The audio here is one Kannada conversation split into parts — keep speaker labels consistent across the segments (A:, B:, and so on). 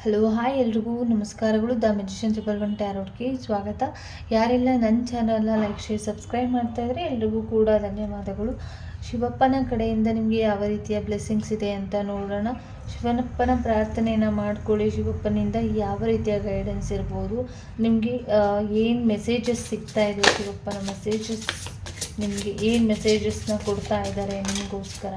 A: ಹಲೋ ಹಾಯ್ ಎಲ್ರಿಗೂ ನಮಸ್ಕಾರಗಳು. ದ ಮೆಜಿಷಿಯನ್ 111 ಟ್ಯಾರೋಟ್ಗೆ ಸ್ವಾಗತ. ಯಾರೆಲ್ಲ ನನ್ನ ಚಾನಲ್ನ ಲೈಕ್ ಶೇರ್ ಸಬ್ಸ್ಕ್ರೈಬ್ ಮಾಡ್ತಾ ಇದ್ರೆ ಎಲ್ರಿಗೂ ಕೂಡ ಧನ್ಯವಾದಗಳು. ಶಿವಪ್ಪನ ಕಡೆಯಿಂದ ನಿಮಗೆ ಯಾವ ರೀತಿಯ ಬ್ಲೆಸ್ಸಿಂಗ್ಸ್ ಇದೆ ಅಂತ ನೋಡೋಣ. ಶಿವಪ್ಪನ ಪ್ರಾರ್ಥನೆಯನ್ನು ಮಾಡ್ಕೊಳ್ಳಿ. ಶಿವಪ್ಪನಿಂದ ಯಾವ ರೀತಿಯ ಗೈಡೆನ್ಸ್ ಇರ್ಬೋದು, ನಿಮಗೆ ಏನು ಮೆಸೇಜಸ್ ಸಿಗ್ತಾ ಇದೆ, ಶಿವಪ್ಪನ ಮೆಸೇಜಸ್ ನಿಮಗೆ ಏನು ಮೆಸೇಜಸ್ನ ಕೊಡ್ತಾ ಇದ್ದಾರೆ ನಿಮಗೋಸ್ಕರ.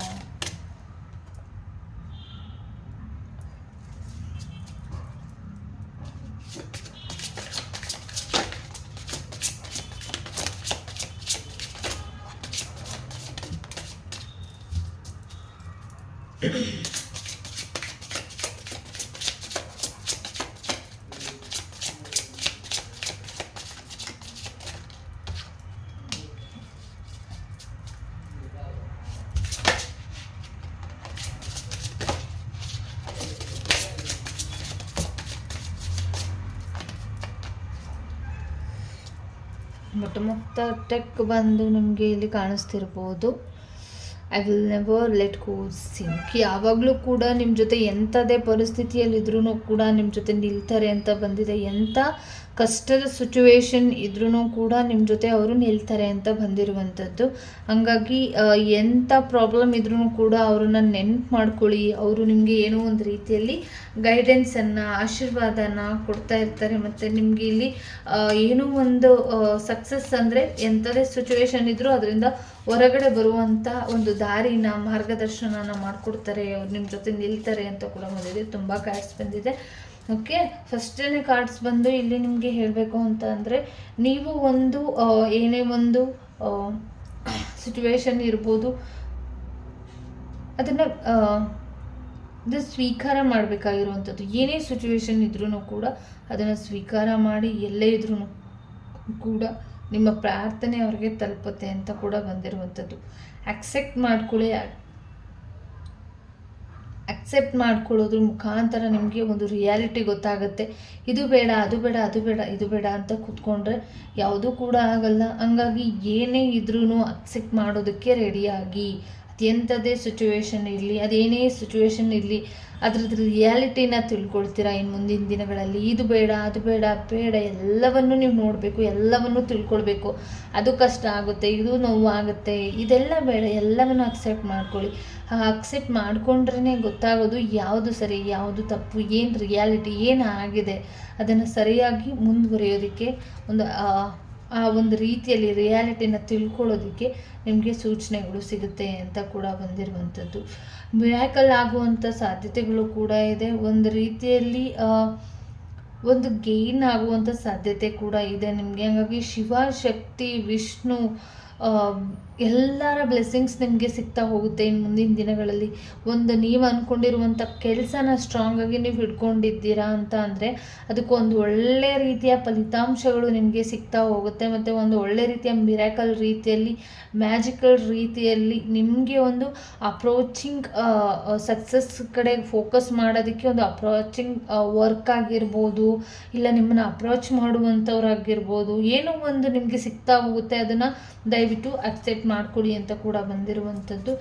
A: ಮೊಟ್ಟ ಟೆಕ್ ಬಂದು ನಿಮಗೆ ಇಲ್ಲಿ ಕಾಣಿಸ್ತಿರ್ಬೋದು. I will never let go sync. ಯಾವಾಗಲೂ ಕೂಡ ನಿಮ್ಮ ಜೊತೆ ಎಂಥದೇ ಪರಿಸ್ಥಿತಿಯಲ್ಲಿದ್ರೂ ಕೂಡ ನಿಮ್ಮ ಜೊತೆ ನಿಲ್ತಾರೆ ಅಂತ ಬಂದಿದೆ. ಎಂಥ ಕಷ್ಟದ ಸಿಚುವೇಶನ್ ಇದ್ರೂ ಕೂಡ ನಿಮ್ಮ ಜೊತೆ ಅವರು ನಿಲ್ತಾರೆ ಅಂತ ಬಂದಿರುವಂಥದ್ದು. ಹಾಗಾಗಿ ಎಂಥ ಪ್ರಾಬ್ಲಮ್ ಇದ್ರೂ ಕೂಡ ಅವ್ರನ್ನ ನೆನ್ಪು ಮಾಡ್ಕೊಳ್ಳಿ. ಅವರು ನಿಮಗೆ ಏನೋ ಒಂದು ರೀತಿಯಲ್ಲಿ ಗೈಡೆನ್ಸನ್ನು, ಆಶೀರ್ವಾದನ ಕೊಡ್ತಾ ಇರ್ತಾರೆ. ಮತ್ತು ನಿಮಗೆ ಇಲ್ಲಿ ಏನೋ ಒಂದು ಸಕ್ಸಸ್ ಅಂದರೆ ಎಂಥದೇ ಸಿಚುವೇಶನ್ ಇದ್ದರೂ ಅದರಿಂದ ಹೊರಗಡೆ ಬರುವಂಥ ಒಂದು ದಾರಿನ, ಮಾರ್ಗದರ್ಶನನ ಮಾಡಿಕೊಡ್ತಾರೆ. ಅವ್ರು ನಿಮ್ಮ ಜೊತೆ ನಿಲ್ತಾರೆ ಅಂತ ಕೂಡ ಬಂದಿದೆ. ತುಂಬ ಕಾರ್ಡ್ಸ್ ಬಂದಿದೆ. ಓಕೆ, ಫಸ್ಟನೇ ಕಾರ್ಡ್ಸ್ ಬಂದು ಇಲ್ಲಿ ನಿಮಗೆ ಹೇಳಬೇಕು ಅಂತ ಅಂದರೆ, ನೀವು ಒಂದು ಏನೇ ಒಂದು ಸಿಚುವೇಶನ್ ಇರ್ಬೋದು, ಅದನ್ನು ಸ್ವೀಕಾರ ಮಾಡಬೇಕಾಗಿರುವಂಥದ್ದು. ಏನೇ ಸಿಚುವೇಶನ್ ಇದ್ರೂ ಕೂಡ ಅದನ್ನು ಸ್ವೀಕಾರ ಮಾಡಿ, ಎಲ್ಲೇ ಇದ್ರೂ ಕೂಡ ನಿಮ್ಮ ಪ್ರಾರ್ಥನೆ ಅವ್ರಿಗೆ ತಲುಪುತ್ತೆ ಅಂತ ಕೂಡ ಬಂದಿರುವಂಥದ್ದು. ಅಕ್ಸೆಪ್ಟ್ ಮಾಡ್ಕೊಳ್ಳೋದ್ರ ಮುಖಾಂತರ ನಿಮಗೆ ಒಂದು ರಿಯಾಲಿಟಿ ಗೊತ್ತಾಗುತ್ತೆ. ಇದು ಬೇಡ, ಅದು ಬೇಡ, ಅದು ಬೇಡ, ಇದು ಬೇಡ ಅಂತ ಕೂತ್ಕೊಂಡ್ರೆ ಯಾವುದೂ ಕೂಡ ಆಗಲ್ಲ. ಹಂಗಾಗಿ ಏನೇ ಇದ್ರೂ ಅಕ್ಸೆಪ್ಟ್ ಮಾಡೋದಕ್ಕೆ ರೆಡಿಯಾಗಿ, ಎಂಥದ್ದೇ ಸಿಚುವೇಶನ್ ಇರಲಿ, ಅದೇನೇ ಸಿಚುವೇಶನ್ ಇರಲಿ, ಅದ್ರದ್ದು ರಿಯಾಲಿಟಿನ ತಿಳ್ಕೊಳ್ತೀರಾ ಇನ್ನು ಮುಂದಿನ ದಿನಗಳಲ್ಲಿ. ಇದು ಬೇಡ, ಅದು ಬೇಡ, ಬೇಡ, ಎಲ್ಲವನ್ನು ನೀವು ನೋಡಬೇಕು, ಎಲ್ಲವನ್ನು ತಿಳ್ಕೊಳ್ಬೇಕು. ಅದು ಕಷ್ಟ ಆಗುತ್ತೆ, ಇದು ನೋವಾಗುತ್ತೆ, ಇದೆಲ್ಲ ಬೇಡ, ಎಲ್ಲವನ್ನು ಅಕ್ಸೆಪ್ಟ್ ಮಾಡ್ಕೊಳ್ಳಿ. ಅಕ್ಸೆಪ್ಟ್ ಮಾಡ್ಕೊಂಡ್ರೇ ಗೊತ್ತಾಗೋದು ಯಾವುದು ಸರಿ, ಯಾವುದು ತಪ್ಪು, ಏನು ರಿಯಾಲಿಟಿ, ಏನು ಆಗಿದೆ, ಅದನ್ನು ಸರಿಯಾಗಿ ಮುಂದುವರಿಯೋದಕ್ಕೆ ಆ ಒಂದು ರೀತಿಯಲ್ಲಿ ರಿಯಾಲಿಟಿನ ತಿಳ್ಕೊಳ್ಳೋದಕ್ಕೆ ನಿಮಗೆ ಸೂಚನೆಗಳು ಸಿಗುತ್ತೆ ಅಂತ ಕೂಡ ಬಂದಿರುವಂಥದ್ದು. ಮಿರಾಕಲ್ ಆಗುವಂಥ ಸಾಧ್ಯತೆಗಳು ಕೂಡ ಇದೆ. ಒಂದು ರೀತಿಯಲ್ಲಿ ಒಂದು ಗೇನ್ ಆಗುವಂಥ ಸಾಧ್ಯತೆ ಕೂಡ ಇದೆ ನಿಮಗೆ. ಹಾಗಾಗಿ ಶಿವ, ಶಕ್ತಿ, ವಿಷ್ಣು ಎಲ್ಲರ ಬ್ಲೆಸ್ಸಿಂಗ್ಸ್ ನಿಮಗೆ ಸಿಗ್ತಾ ಹೋಗುತ್ತೆ ಇನ್ನು ಮುಂದಿನ ದಿನಗಳಲ್ಲಿ. ಒಂದು ನೀವು ಅಂದ್ಕೊಂಡಿರುವಂಥ ಕೆಲಸನ ಸ್ಟ್ರಾಂಗಾಗಿ ನೀವು ಹಿಡ್ಕೊಂಡಿದ್ದೀರಾ ಅಂತ ಅಂದರೆ ಅದಕ್ಕೊಂದು ಒಳ್ಳೆಯ ರೀತಿಯ ಫಲಿತಾಂಶಗಳು ನಿಮಗೆ ಸಿಗ್ತಾ ಹೋಗುತ್ತೆ. ಮತ್ತು ಒಂದು ಒಳ್ಳೆ ರೀತಿಯ ಮಿರಾಕಲ್ ರೀತಿಯಲ್ಲಿ, ಮ್ಯಾಜಿಕಲ್ ರೀತಿಯಲ್ಲಿ ನಿಮಗೆ ಒಂದು ಅಪ್ರೋಚಿಂಗ್ ಸಕ್ಸಸ್ ಕಡೆ ಫೋಕಸ್ ಮಾಡೋದಕ್ಕೆ ಒಂದು ಅಪ್ರೋಚಿಂಗ್ ವರ್ಕ್ ಆಗಿರ್ಬೋದು, ಇಲ್ಲ ನಿಮ್ಮನ್ನು ಅಪ್ರೋಚ್ ಮಾಡುವಂಥವ್ರಾಗಿರ್ಬೋದು, ಏನೋ ಒಂದು ನಿಮಗೆ ಸಿಗ್ತಾ ಹೋಗುತ್ತೆ. ಅದನ್ನು ದಯವಿಟ್ಟು ಅಕ್ಸೆಪ್ಟ್ ಮಾಡ್ಕೊಳ್ಳಿ ಅಂತ ಕೂಡ ಬಂದಿರುವಂಥದ್ದು.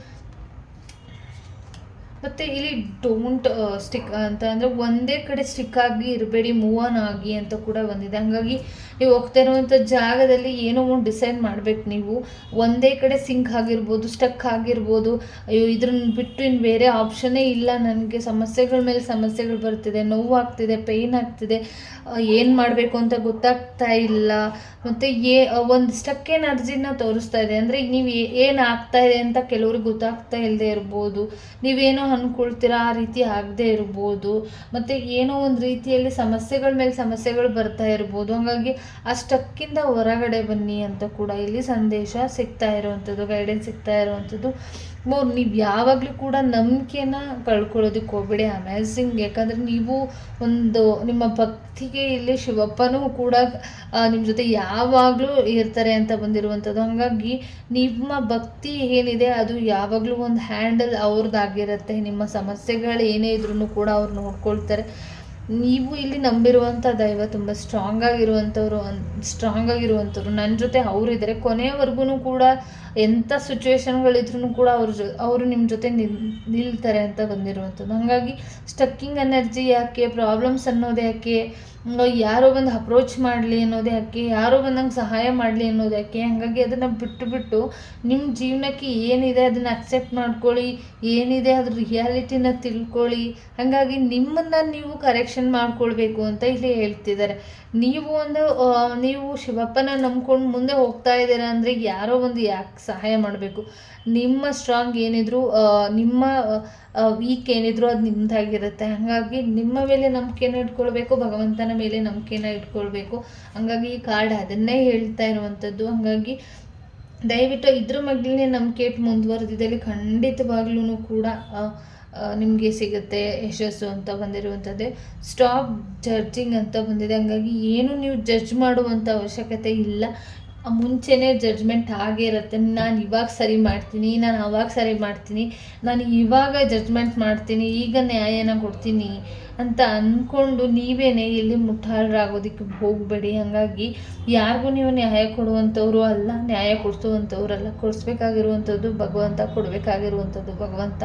A: ಮತ್ತು ಇಲ್ಲಿ ಡೋಂಟ್ ಸ್ಟಿಕ್ ಅಂತ ಅಂದರೆ ಒಂದೇ ಕಡೆ ಸ್ಟಿಕ್ ಆಗಿ ಇರಬೇಡಿ, ಮೂವ್ ಆನ್ ಆಗಿ ಅಂತ ಕೂಡ ಬಂದಿದೆ. ಹಾಗಾಗಿ ನೀವು ಹೋಗ್ತಾ ಇರುವಂಥ ಜಾಗದಲ್ಲಿ ಏನೋ ಒಂದು ಡಿಸೈಡ್ ಮಾಡಬೇಕು. ನೀವು ಒಂದೇ ಕಡೆ ಸಿಂಕ್ ಆಗಿರ್ಬೋದು, ಸ್ಟಕ್ ಆಗಿರ್ಬೋದು, ಅಯ್ಯೋ ಇದ್ರನ್ನ ಬಿಟ್ಟು ಇನ್ನು ಬೇರೆ ಆಪ್ಷನ್ನೇ ಇಲ್ಲ, ನನಗೆ ಸಮಸ್ಯೆಗಳ ಮೇಲೆ ಸಮಸ್ಯೆಗಳು ಬರ್ತಿದೆ, ನೋವು ಆಗ್ತಿದೆ, ಪೇಯ್ನ್ ಆಗ್ತಿದೆ, ಏನು ಮಾಡಬೇಕು ಅಂತ ಗೊತ್ತಾಗ್ತಾ ಇಲ್ಲ, ಮತ್ತು ಒಂದು ಸ್ಟಕ್ ಎನರ್ಜಿನ ತೋರಿಸ್ತಾ ಇದೆ. ಅಂದರೆ ನೀವು ಏನು ಆಗ್ತಾ ಇದೆ ಅಂತ ಕೆಲವ್ರಿಗೆ ಗೊತ್ತಾಗ್ತಾ ಇಲ್ಲದೆ ಇರ್ಬೋದು, ನೀವೇನೋ ಅಂದ್ಕೊಳ್ತೀರಾ ಆ ರೀತಿ ಆಗದೆ ಇರ್ಬೋದು, ಮತ್ತು ಏನೋ ಒಂದು ರೀತಿಯಲ್ಲಿ ಸಮಸ್ಯೆಗಳ ಮೇಲೆ ಸಮಸ್ಯೆಗಳು ಬರ್ತಾ ಇರ್ಬೋದು. ಹಾಗಾಗಿ ಆ ಸ್ಟಕ್ಕಿಂದ ಹೊರಗಡೆ ಬನ್ನಿ ಅಂತ ಕೂಡ ಇಲ್ಲಿ ಸಂದೇಶ ಸಿಗ್ತಾ ಇರುವಂಥದ್ದು, ಗೈಡೆನ್ಸ್ ಸಿಗ್ತಾ ಇರುವಂಥದ್ದು. ನೀವು ಯಾವಾಗಲೂ ಕೂಡ ನಂಬಿಕೆನ ಕಳ್ಕೊಳ್ಳೋದಕ್ಕೆ ಹೋಗ್ಬೇಡಿ. ಅಮೇಝಿಂಗ್, ಯಾಕಂದರೆ ನೀವು ಒಂದು ನಿಮ್ಮ ಭಕ್ತಿಗೆ ಇಲ್ಲಿ ಶಿವಪ್ಪನೂ ಕೂಡ ನಿಮ್ಮ ಜೊತೆ ಯಾವಾಗಲೂ ಇರ್ತಾರೆ ಅಂತ ಬಂದಿರುವಂಥದ್ದು. ಹಾಗಾಗಿ ನಿಮ್ಮ ಭಕ್ತಿ ಏನಿದೆ ಅದು ಯಾವಾಗಲೂ ಒಂದು ಹ್ಯಾಂಡಲ್ ಅವ್ರದ್ದಾಗಿರುತ್ತೆ. ನಿಮ್ಮ ಸಮಸ್ಯೆಗಳು ಏನೇ ಇದ್ರೂ ಕೂಡ ಅವ್ರು ನೋಡ್ಕೊಳ್ತಾರೆ. ನೀವು ಇಲ್ಲಿ ನಂಬಿರುವಂಥ ದೈವ ತುಂಬ ಸ್ಟ್ರಾಂಗ್ ಆಗಿರುವಂಥವ್ರು ನನ್ನ ಜೊತೆ ಅವರಿದ್ದಾರೆ ಕೊನೆಯವರೆಗೂ ಕೂಡ. ಎಂಥ ಸಿಚುವೇಶನ್ಗಳಿದ್ರೂ ಕೂಡ ಅವರು ನಿಮ್ಮ ಜೊತೆ ನಿಲ್ತಾರೆ ಅಂತ ಬಂದಿರುವಂಥದ್ದು. ಹಾಗಾಗಿ ಸ್ಟಕ್ಕಿಂಗ್ ಎನರ್ಜಿ ಯಾಕೆ, ಪ್ರಾಬ್ಲಮ್ಸ್ ಅನ್ನೋದು ಯಾಕೆ, ಯಾರೋ ಬಂದು ಅಪ್ರೋಚ್ ಮಾಡಲಿ ಅನ್ನೋದು ಯಾಕೆ, ಯಾರೋ ಬಂದಂಗೆ ಸಹಾಯ ಮಾಡಲಿ ಅನ್ನೋದು ಯಾಕೆ. ಹಾಗಾಗಿ ಅದನ್ನು ಬಿಟ್ಟು ನಿಮ್ಮ ಜೀವನಕ್ಕೆ ಏನಿದೆ ಅದನ್ನು ಅಕ್ಸೆಪ್ಟ್ ಮಾಡ್ಕೊಳ್ಳಿ, ಏನಿದೆ ಅದ್ರ ರಿಯಾಲಿಟಿನ ತಿಳ್ಕೊಳ್ಳಿ. ಹಾಗಾಗಿ ನಿಮ್ಮನ್ನು ನೀವು ಕರೆಕ್ಷನ್ ಮಾಡ್ಕೊಳ್ಬೇಕು ಅಂತ ಇಲ್ಲಿ ಹೇಳ್ತಿದ್ದಾರೆ. ನೀವು ಶಿವಪ್ಪನ ನಂಬ್ಕೊಂಡು ಮುಂದೆ ಹೋಗ್ತಾ ಇದ್ದೀರಾ ಅಂದರೆ ಯಾರೋ ಒಂದು ಯಾಕೆ ಸಹಾಯ ಮಾಡಬೇಕು. ನಿಮ್ಮ ಸ್ಟ್ರಾಂಗ್ ಏನಿದ್ರು, ನಿಮ್ಮ ವೀಕ್ ಏನಿದ್ರು ಅದು ನಿಮ್ಮದಾಗಿರುತ್ತೆ. ಹಾಗಾಗಿ ನಿಮ್ಮ ಮೇಲೆ ನಂಬಿಕೆನ ಇಟ್ಕೊಳ್ಬೇಕು, ಭಗವಂತನ ಮೇಲೆ ನಂಬಿಕೆನ ಇಟ್ಕೊಳ್ಬೇಕು. ಹಾಗಾಗಿ ಈ ಕಾರ್ಡ್ ಅದನ್ನೇ ಹೇಳ್ತಾ ಇರುವಂಥದ್ದು. ಹಾಗಾಗಿ ದಯವಿಟ್ಟು ಇದ್ರ ಮಗ್ಲೇ ನಂಬಿಕೆ ಇಟ್ಟು ಮುಂದುವರೆದಿದ್ದಲ್ಲಿ ಖಂಡಿತವಾಗ್ಲೂ ಕೂಡ ನಿಮಗೆ ಸಿಗುತ್ತೆ ಯಶಸ್ಸು ಅಂತ ಬಂದಿರುವಂಥದ್ದೇ. ಸ್ಟಾಪ್ ಜಡ್ಜಿಂಗ್ ಅಂತ ಬಂದಿದೆ. ಹಾಗಾಗಿ ಏನು ನೀವು ಜಡ್ಜ್ ಮಾಡುವಂಥ ಅವಶ್ಯಕತೆ ಇಲ್ಲ. ಮುಂಚೆನೇ ಜಡ್ಜ್ಮೆಂಟ್ ಆಗೇ ಇರುತ್ತೆ. ನಾನು ಇವಾಗ ಸರಿ ಮಾಡ್ತೀನಿ, ನಾನು ಅವಾಗ ಸರಿ ಮಾಡ್ತೀನಿ, ನಾನು ಇವಾಗ ಜಡ್ಜ್ಮೆಂಟ್ ಮಾಡ್ತೀನಿ, ಈಗ ನ್ಯಾಯನ ಕೊಡ್ತೀನಿ ಅಂತ ಅಂದ್ಕೊಂಡು ನೀವೇನೇ ಇಲ್ಲಿ ಮುಟ್ಟಾಳರಾಗೋದಕ್ಕೆ ಹೋಗಬೇಡಿ. ಹಾಗಾಗಿ ಯಾರಿಗೂ ನೀವು ನ್ಯಾಯ ಕೊಡುವಂಥವ್ರು ಅಲ್ಲ, ನ್ಯಾಯ ಕೊಡಿಸುವಂಥವ್ರಲ್ಲ. ಕೊಡಿಸ್ಬೇಕಾಗಿರುವಂಥದ್ದು ಭಗವಂತ, ಕೊಡಬೇಕಾಗಿರುವಂಥದ್ದು ಭಗವಂತ.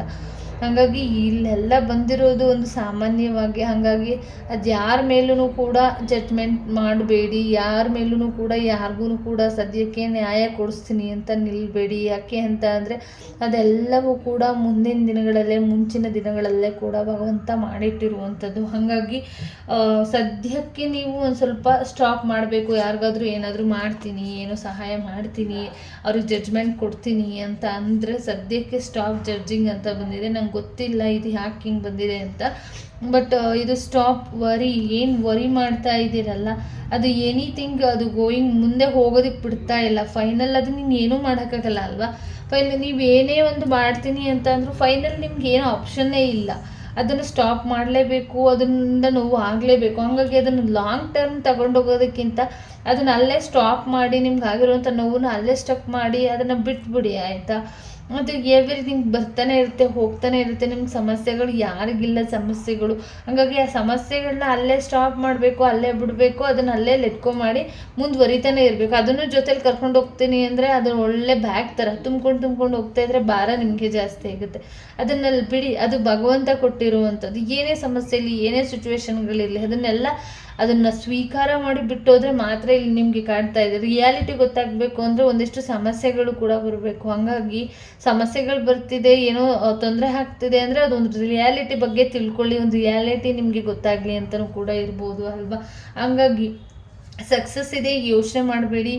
A: ಹಾಗಾಗಿ ಇಲ್ಲೆಲ್ಲ ಬಂದಿರೋದು ಒಂದು ಸಾಮಾನ್ಯವಾಗಿ. ಹಾಗಾಗಿ ಅದು ಯಾರ ಮೇಲೂ ಕೂಡ ಜಡ್ಜ್ಮೆಂಟ್ ಮಾಡಬೇಡಿ, ಯಾರ ಮೇಲೂ ಕೂಡ ಯಾರಿಗೂ ಕೂಡ ಸದ್ಯಕ್ಕೆ ನ್ಯಾಯ ಕೊಡಿಸ್ತೀನಿ ಅಂತ ನಿಲ್ಲಬೇಡಿ. ಯಾಕೆ ಅಂತ ಅಂದರೆ ಅದೆಲ್ಲವೂ ಕೂಡ ಮುಂಚಿನ ದಿನಗಳಲ್ಲೇ ಕೂಡ ಭಗವಂತ ಮಾಡಿಟ್ಟಿರುವಂಥದ್ದು. ಹಾಗಾಗಿ ಸದ್ಯಕ್ಕೆ ನೀವು ಒಂದು ಸ್ವಲ್ಪ ಸ್ಟಾಪ್ ಮಾಡಬೇಕು. ಯಾರಿಗಾದ್ರೂ ಏನಾದರೂ ಮಾಡ್ತೀನಿ, ಏನೋ ಸಹಾಯ ಮಾಡ್ತೀನಿ, ಅವ್ರಿಗೆ ಜಡ್ಜ್ಮೆಂಟ್ ಕೊಡ್ತೀನಿ ಅಂತ ಅಂದರೆ ಸದ್ಯಕ್ಕೆ ಸ್ಟಾಪ್ ಜಡ್ಜಿಂಗ್ ಅಂತ ಬಂದಿದೆ. ನಂಗೆ ಗೊತ್ತಿಲ್ಲ ಇದು ಯಾಕೆ ಹಿಂಗೆ ಬಂದಿದೆ ಅಂತ. ಬಟ್ ಇದು ಸ್ಟಾಪ್ ವರಿ, ಏನು ವರಿ ಮಾಡ್ತಾ ಇದ್ದೀರಲ್ಲ ಅದು ಎನಿಥಿಂಗ್, ಅದು ಗೋಯಿಂಗ್ ಮುಂದೆ ಹೋಗೋದಕ್ಕೆ ಬಿಡ್ತಾ ಇಲ್ಲ. ಫೈನಲ್ ಅದು ನೀನು ಏನೂ ಮಾಡೋಕ್ಕಾಗಲ್ಲ ಅಲ್ವಾ. ಫೈನಲ್ ನೀವು ಏನೇ ಒಂದು ಮಾಡ್ತೀನಿ ಅಂತ ಅಂದರೂ ಫೈನಲ್ ನಿಮ್ಗೆ ಏನೋ ಆಪ್ಷನ್ನೇ ಇಲ್ಲ. ಅದನ್ನು ಸ್ಟಾಪ್ ಮಾಡಲೇಬೇಕು, ಅದರಿಂದ ನೋವು ಆಗಲೇಬೇಕು. ಹಾಗಾಗಿ ಅದನ್ನು ಲಾಂಗ್ ಟರ್ಮ್ ತಗೊಂಡೋಗೋದಕ್ಕಿಂತ ಅದನ್ನು ಅಲ್ಲೇ ಸ್ಟಾಪ್ ಮಾಡಿ, ನಿಮ್ಗೆ ಆಗಿರುವಂಥ ನೋವನ್ನ ಅಲ್ಲೇ ಸ್ಟಕ್ ಮಾಡಿ ಅದನ್ನು ಬಿಟ್ಬಿಡಿ, ಆಯಿತಾ. ಅದು ಎವ್ರಿಥಿಂಗ್ ಬರ್ತಾನೆ ಇರುತ್ತೆ, ಹೋಗ್ತಾನೆ ಇರುತ್ತೆ. ನಿಮ್ಗೆ ಸಮಸ್ಯೆಗಳು, ಯಾರಿಗಿಲ್ಲ ಸಮಸ್ಯೆಗಳು. ಹಾಗಾಗಿ ಆ ಸಮಸ್ಯೆಗಳನ್ನ ಅಲ್ಲೇ ಸ್ಟಾಪ್ ಮಾಡಬೇಕು, ಅಲ್ಲೇ ಬಿಡಬೇಕು, ಅದನ್ನು ಅಲ್ಲೇ ಲೆಟ್ಕೋ ಮಾಡಿ ಮುಂದುವರಿತಾನೆ ಇರಬೇಕು. ಅದನ್ನು ಜೊತೆಲಿ ಕರ್ಕೊಂಡು ಹೋಗ್ತೀನಿ ಅಂದರೆ ಅದು ಒಳ್ಳೆ ಬ್ಯಾಗ್ ಥರ ತುಂಬ್ಕೊಂಡು ಹೋಗ್ತಾ ಇದ್ರೆ ಭಾರ ನಿಮಗೆ ಜಾಸ್ತಿ ಆಗುತ್ತೆ. ಅದನ್ನಲ್ಲಿ ಬಿಡಿ, ಅದು ಭಗವಂತ ಕೊಟ್ಟಿರುವಂಥದ್ದು. ಏನೇ ಸಮಸ್ಯೆ ಇರಲಿ, ಏನೇ ಸಿಚುವೇಶನ್ಗಳಿರಲಿ, ಅದನ್ನು ಸ್ವೀಕಾರ ಮಾಡಿ ಬಿಟ್ಟೋದ್ರೆ ಮಾತ್ರ ಇಲ್ಲಿ ನಿಮಗೆ ಕಾಡ್ತಾ ಇದೆ. ರಿಯಾಲಿಟಿ ಗೊತ್ತಾಗಬೇಕು ಅಂದರೆ ಒಂದಿಷ್ಟು ಸಮಸ್ಯೆಗಳು ಕೂಡ ಬರಬೇಕು. ಹಾಗಾಗಿ ಸಮಸ್ಯೆಗಳು ಬರ್ತಿದೆ, ಏನೋ ತೊಂದರೆ ಆಗ್ತಿದೆ ಅಂದರೆ ಅದೊಂದು ರಿಯಾಲಿಟಿ ಬಗ್ಗೆ ತಿಳ್ಕೊಳ್ಳಿ, ಒಂದು ರಿಯಾಲಿಟಿ ನಿಮಗೆ ಗೊತ್ತಾಗಲಿ ಅಂತಲೂ ಕೂಡ ಇರ್ಬೋದು ಅಲ್ವಾ. ಹಾಗಾಗಿ ಸಕ್ಸಸ್ ಇದೆ, ಯೋಚನೆ ಮಾಡಬೇಡಿ.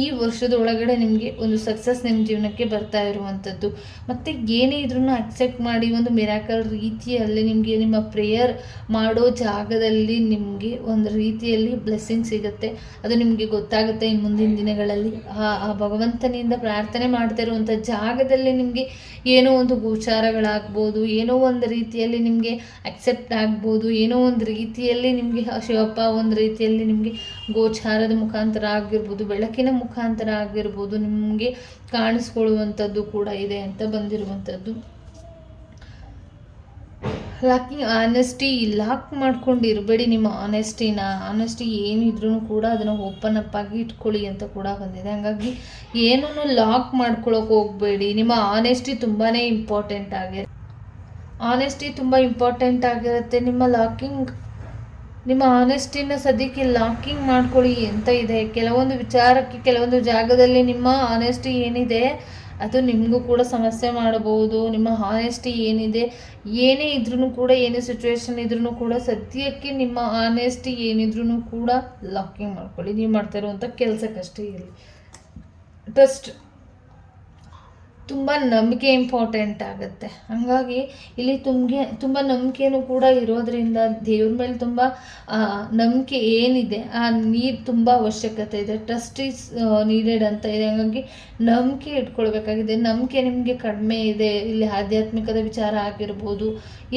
A: ಈ ವರ್ಷದ ಒಳಗಡೆ ನಿಮಗೆ ಒಂದು ಸಕ್ಸಸ್ ನಿಮ್ಮ ಜೀವನಕ್ಕೆ ಬರ್ತಾ ಇರುವಂಥದ್ದು. ಮತ್ತು ಏನೇ ಇದ್ರೂ ಅಕ್ಸೆಪ್ಟ್ ಮಾಡಿ, ಒಂದು ಮಿರಾಕಲ್ ರೀತಿಯಲ್ಲಿ ನಿಮಗೆ ನಿಮ್ಮ ಪ್ರೇಯರ್ ಮಾಡೋ ಜಾಗದಲ್ಲಿ ನಿಮಗೆ ಒಂದು ರೀತಿಯಲ್ಲಿ ಬ್ಲೆಸ್ಸಿಂಗ್ ಸಿಗುತ್ತೆ. ಅದು ನಿಮಗೆ ಗೊತ್ತಾಗುತ್ತೆ ಇನ್ನು ಮುಂದಿನ ದಿನಗಳಲ್ಲಿ. ಆ ಭಗವಂತನಿಂದ ಪ್ರಾರ್ಥನೆ ಮಾಡ್ತಾ ಇರುವಂಥ ಜಾಗದಲ್ಲಿ ನಿಮಗೆ ಏನೋ ಒಂದು ಗೋಚಾರಗಳಾಗ್ಬೋದು, ಏನೋ ಒಂದು ರೀತಿಯಲ್ಲಿ ನಿಮಗೆ ಅಕ್ಸೆಪ್ಟ್ ಆಗ್ಬೋದು, ಏನೋ ಒಂದು ರೀತಿಯಲ್ಲಿ ನಿಮಗೆ ಶಿವಪ್ಪ ಒಂದು ರೀತಿಯಲ್ಲಿ ನಿಮಗೆ ಗೋಚಾರದ ಮುಖಾಂತರ ಆಗಿರ್ಬೋದು, ಬೆಳಕಿನ ಮುಖಾಂತರ ಆಗಿರ್ಬೋದು, ನಿಮಗೆ ಕಾಣಿಸ್ಕೊಳ್ಳುವಂಥದ್ದು ಕೂಡ ಇದೆ ಅಂತ ಬಂದಿರುವಂಥದ್ದು. ಆನೆಸ್ಟಿ ಲಾಕ್ ಮಾಡ್ಕೊಂಡು ಇರಬೇಡಿ ನಿಮ್ಮ ಆನೆಸ್ಟಿ ಏನಿದ್ರೂ ಕೂಡ ಅದನ್ನು ಓಪನ್ ಅಪ್ ಆಗಿ ಇಟ್ಕೊಳ್ಳಿ ಅಂತ ಕೂಡ ಬಂದಿದೆ. ಹಾಗಾಗಿ ಏನೂ ಲಾಕ್ ಮಾಡ್ಕೊಳ್ಳೋಕೆ ಹೋಗಬೇಡಿ. ನಿಮ್ಮ ಆನೆಸ್ಟಿ ತುಂಬಾ ಇಂಪಾರ್ಟೆಂಟ್ ಆಗಿರುತ್ತೆ. ನಿಮ್ಮ ಆನೆಸ್ಟಿನ ಸದ್ಯಕ್ಕೆ ಲಾಕಿಂಗ್ ಮಾಡ್ಕೊಳ್ಳಿ ಅಂತ ಇದೆ. ಕೆಲವೊಂದು ವಿಚಾರಕ್ಕೆ, ಕೆಲವೊಂದು ಜಾಗದಲ್ಲಿ ನಿಮ್ಮ ಆನೆಸ್ಟಿ ಏನಿದೆ ಅದು ನಿಮಗೂ ಕೂಡ ಸಮಸ್ಯೆ ಮಾಡಬಹುದು. ನಿಮ್ಮ ಆನೆಸ್ಟಿ ಏನಿದೆ, ಏನೇ ಇದ್ರೂ ಕೂಡ, ಏನೇ ಸಿಚುವೇಶನ್ ಇದ್ರೂ ಕೂಡ ಸದ್ಯಕ್ಕೆ ನಿಮ್ಮ ಆನೆಸ್ಟಿ ಏನಿದ್ರೂ ಕೂಡ ಲಾಕಿಂಗ್ ಮಾಡ್ಕೊಳ್ಳಿ. ನೀವು ಮಾಡ್ತಾ ಇರುವಂಥ ಕೆಲಸಕ್ಕಷ್ಟೇ ಇರಲಿ. ಟ್ರಸ್ಟ್, ತುಂಬ ನಂಬಿಕೆ ಇಂಪಾರ್ಟೆಂಟ್ ಆಗುತ್ತೆ. ಹಾಗಾಗಿ ಇಲ್ಲಿ ತುಂಬ ನಂಬಿಕೆನೂ ಕೂಡ ಇರೋದ್ರಿಂದ ದೇವ್ರ ಮೇಲೆ ತುಂಬ ನಂಬಿಕೆ ಏನಿದೆ, ಆ ನೀರು ತುಂಬ ಅವಶ್ಯಕತೆ ಇದೆ. ಟ್ರಸ್ಟ್ ಈಸ್ ನೀಡೆಡ್ ಅಂತ ಇದೆ. ಹಾಗಾಗಿ ನಂಬಿಕೆ ಇಟ್ಕೊಳ್ಬೇಕಾಗಿದೆ. ನಂಬಿಕೆ ನಿಮಗೆ ಕಡಿಮೆ ಇದೆ, ಇಲ್ಲಿ ಆಧ್ಯಾತ್ಮಿಕದ ವಿಚಾರ ಆಗಿರ್ಬೋದು,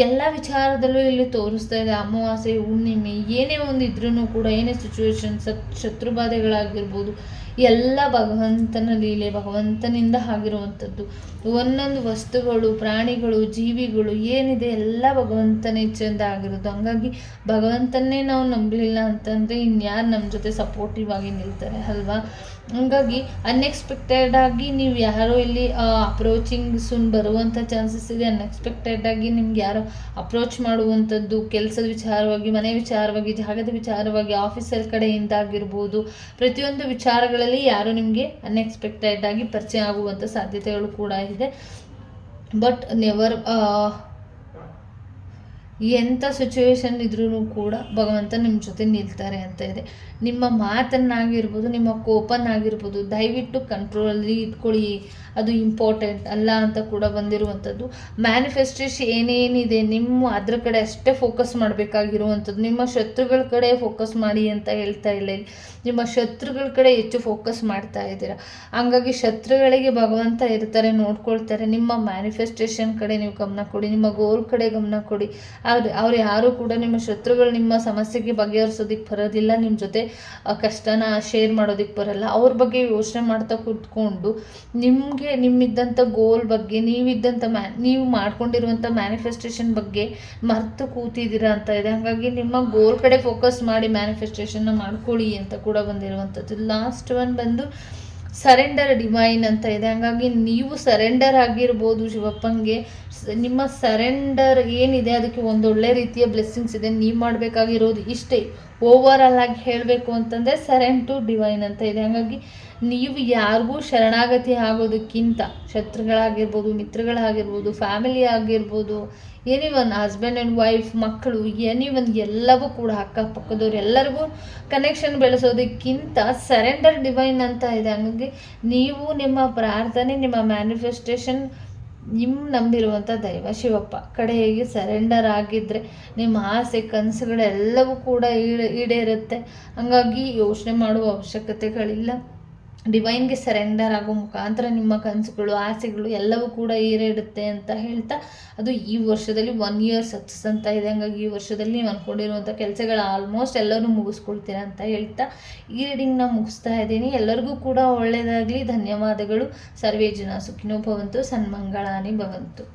A: ಎಲ್ಲ ವಿಚಾರದಲ್ಲೂ ಇಲ್ಲಿ ತೋರಿಸ್ತಾ ಇದೆ. ಅಮಾವಾಸ್ಯೆ, ಹುಣ್ಣಿಮೆ, ಏನೇ ಒಂದು ಇದ್ರೂ ಕೂಡ, ಏನೇ ಸಿಚುವೇಶನ್, ಶತ್ರುಬಾಧೆಗಳಾಗಿರ್ಬೋದು, ಎಲ್ಲ ಭಗವಂತನ ಲೀಲೆ, ಭಗವಂತನಿಂದ ಆಗಿರುವಂಥದ್ದು. ಒಂದೊಂದು ವಸ್ತುಗಳು, ಪ್ರಾಣಿಗಳು, ಜೀವಿಗಳು ಏನಿದೆ ಎಲ್ಲ ಭಗವಂತನ ಇಚ್ಛೆಯಿಂದ ಆಗಿರೋದು. ಹಂಗಾಗಿ ಭಗವಂತನ್ನೇ ನಾವು ನಂಬಲಿಲ್ಲ ಅಂತಂದರೆ ಇನ್ಯಾರು ನಮ್ಮ ಜೊತೆ ಸಪೋರ್ಟಿವ್ ಆಗಿ ನಿಲ್ತಾರೆ ಅಲ್ವಾ. ಹಂಗಾಗಿ ಅನ್ಎಕ್ಸ್ಪೆಕ್ಟೆಡ್ ಆಗಿ ನೀವು ಯಾರೋ ಇಲ್ಲಿ ಅಪ್ರೋಚಿಂಗ್ ಸುನ್ ಬರುವಂಥ ಚಾನ್ಸಸ್ ಇದೆ. ಅನ್ಎಕ್ಸ್ಪೆಕ್ಟೆಡ್ ಆಗಿ ನಿಮ್ಗೆ ಯಾರೋ ಅಪ್ರೋಚ್ ಮಾಡುವಂಥದ್ದು, ಕೆಲಸದ ವಿಚಾರವಾಗಿ, ಮನೆ ವಿಚಾರವಾಗಿ, ಜಾಗದ ವಿಚಾರವಾಗಿ, ಆಫೀಸಲ್ ಕಡೆಯಿಂದ ಆಗಿರ್ಬೋದು, ಪ್ರತಿಯೊಂದು ವಿಚಾರಗಳಲ್ಲಿ ಯಾರೋ ನಿಮಗೆ ಅನ್ಎಕ್ಸ್ಪೆಕ್ಟೆಡ್ ಆಗಿ ಪರಿಚಯ ಆಗುವಂಥ ಸಾಧ್ಯತೆಗಳು ಕೂಡ ಇದೆ. ಬಟ್ ನೆವರ್ ಎಂಥ ಸಿಚುವೇಶನ್ ಇದ್ರೂ ಕೂಡ ಭಗವಂತ ನಿಮ್ಮ ಜೊತೆ ನಿಲ್ತಾರೆ ಅಂತ ಇದೆ. ನಿಮ್ಮ ಮಾತನ್ನಾಗಿರ್ಬೋದು, ನಿಮ್ಮ ಕೋಪನಾಗಿರ್ಬೋದು ದಯವಿಟ್ಟು ಕಂಟ್ರೋಲಲ್ಲಿ ಇಟ್ಕೊಳ್ಳಿ, ಅದು ಇಂಪಾರ್ಟೆಂಟ್ ಅಲ್ಲ ಅಂತ ಕೂಡ ಬಂದಿರುವಂಥದ್ದು. ಮ್ಯಾನಿಫೆಸ್ಟೇಷನ್ ಏನೇನಿದೆ ನಿಮ್ಮ ಅದ್ರ ಕಡೆ ಅಷ್ಟೇ ಫೋಕಸ್ ಮಾಡಬೇಕಾಗಿರುವಂಥದ್ದು. ನಿಮ್ಮ ಶತ್ರುಗಳ ಕಡೆ ಫೋಕಸ್ ಮಾಡಿ ಅಂತ ಹೇಳ್ತಾ ಇಲ್ಲ, ನಿಮ್ಮ ಶತ್ರುಗಳ ಕಡೆ ಹೆಚ್ಚು ಫೋಕಸ್ ಮಾಡ್ತಾ ಇದ್ದೀರಾ. ಹಂಗಾಗಿ ಶತ್ರುಗಳಿಗೆ ಭಗವಂತ ಇರ್ತಾರೆ, ನೋಡ್ಕೊಳ್ತಾರೆ. ನಿಮ್ಮ ಮ್ಯಾನಿಫೆಸ್ಟೇಷನ್ ಕಡೆ ನೀವು ಗಮನ ಕೊಡಿ, ನಿಮ್ಮ ಗೋಲ್ ಕಡೆ ಗಮನ ಕೊಡಿ. ಅವ್ರು ಯಾರು ಕೂಡ ನಿಮ್ಮ ಶತ್ರುಗಳು ನಿಮ್ಮ ಸಮಸ್ಯೆಗೆ ಬಗೆಹರಿಸೋದಕ್ಕೆ ಬರೋದಿಲ್ಲ, ನಿಮ್ಮ ಜೊತೆ ಕಷ್ಟನ ಶೇರ್ ಮಾಡೋದಕ್ಕೆ ಬರಲ್ಲ. ಅವ್ರ ಬಗ್ಗೆ ಯೋಚನೆ ಮಾಡ್ತಾ ಕೂತ್ಕೊಂಡು ನಿಮ್ಮಿದ್ದಂಥ ಗೋಲ್ ಬಗ್ಗೆ, ನೀವು ಮಾಡ್ಕೊಂಡಿರುವಂಥ ಮ್ಯಾನಿಫೆಸ್ಟೇಷನ್ ಬಗ್ಗೆ ಮರೆತು ಕೂತಿದ್ದೀರಾ ಅಂತ ಇದೆ. ಹಾಗಾಗಿ ನಿಮ್ಮ ಗೋಲ್ ಕಡೆ ಫೋಕಸ್ ಮಾಡಿ ಮ್ಯಾನಿಫೆಸ್ಟೇಷನ್ನ ಮಾಡ್ಕೊಳ್ಳಿ ಅಂತ ಕೂಡ ಬಂದಿರುವಂಥದ್ದು. ಲಾಸ್ಟ್ ಒನ್ ಬಂದು ಸರೆಂಡರ್ ಡಿವೈನ್ ಅಂತ ಇದೆ. ಹಾಗಾಗಿ ನೀವು ಸರೆಂಡರ್ ಆಗಿರ್ಬೋದು ಶಿವಪ್ಪಂಗೆ. ನಿಮ್ಮ ಸರೆಂಡರ್ ಏನಿದೆ ಅದಕ್ಕೆ ಒಂದೊಳ್ಳೆ ರೀತಿಯ ಬ್ಲೆಸ್ಸಿಂಗ್ಸ್ ಇದೆ. ನೀವು ಮಾಡಬೇಕಾಗಿರೋದು ಇಷ್ಟೇ. ಓವರ್ ಆಗಿ ಹೇಳಬೇಕು ಅಂತಂದರೆ ಸರೆಂಡ್ ಟು ಡಿವೈನ್ ಅಂತ ಇದೆ. ಹಾಗಾಗಿ ನೀವು ಯಾರಿಗೂ ಶರಣಾಗತಿ ಆಗೋದಕ್ಕಿಂತ ಶತ್ರುಗಳಾಗಿರ್ಬೋದು, ಮಿತ್ರಗಳಾಗಿರ್ಬೋದು, ಫ್ಯಾಮಿಲಿ ಆಗಿರ್ಬೋದು, ಎನಿವನ್ ಹಸ್ಬೆಂಡ್ ಆ್ಯಂಡ್ ವೈಫ್, ಮಕ್ಕಳು, ಎನಿವನ್ ಎಲ್ಲವೂ ಕೂಡ ಅಕ್ಕಪಕ್ಕದವ್ರು ಎಲ್ಲರಿಗೂ ಕನೆಕ್ಷನ್ ಬೆಳೆಸೋದಕ್ಕಿಂತ ಸರೆಂಡರ್ ಡಿವೈನ್ ಅಂತ ಇದೆ. ಹಾಗಾಗಿ ನೀವು ನಿಮ್ಮ ಪ್ರಾರ್ಥನೆ, ನಿಮ್ಮ ಮ್ಯಾನಿಫೆಸ್ಟೇಷನ್, ನಿಮ್ಮ ನಂಬಿರುವಂಥ ದೈವ ಶಿವಪ್ಪ ಕಡೆಗೆ ಸರೆಂಡರ್ ಆಗಿದ್ದರೆ ನಿಮ್ಮ ಆಸೆ ಕನಸುಗಳೆಲ್ಲವೂ ಕೂಡ ಈಡೇರುತ್ತೆ. ಹಾಗಾಗಿ ಯೋಚನೆ ಮಾಡುವ ಅವಶ್ಯಕತೆಗಳಿಲ್ಲ. ಡಿವೈನ್ಗೆ ಸರೆಂಡರ್ ಆಗೋ ಮುಖಾಂತರ ನಿಮ್ಮ ಕನಸುಗಳು, ಆಸೆಗಳು ಎಲ್ಲವೂ ಕೂಡ ಈಡೇರುತ್ತೆ ಅಂತ ಹೇಳ್ತಾ, ಅದು ಈ ವರ್ಷದಲ್ಲಿ 1 year ಸಕ್ಸಸ್ ಅಂತ ಇದೆ. ಹಂಗಾಗಿ ಈ ವರ್ಷದಲ್ಲಿ ನೀವು ಅಂದ್ಕೊಂಡಿರುವಂಥ ಕೆಲಸಗಳು ಆಲ್ಮೋಸ್ಟ್ ಎಲ್ಲರೂ ಮುಗಿಸ್ಕೊಳ್ತೀರಾ ಅಂತ ಹೇಳ್ತಾ ಈ ರೀಡಿಂಗ್ನ ಮುಗಿಸ್ತಾ ಇದ್ದೀನಿ. ಎಲ್ಲರಿಗೂ ಕೂಡ ಒಳ್ಳೆಯದಾಗಲಿ. ಧನ್ಯವಾದಗಳು. ಸರ್ವೇ ಜನ ಸುಖಿನೋ ಭವಂತು, ಸನ್ಮಂಗಳಾನಿ ಭವಂತು.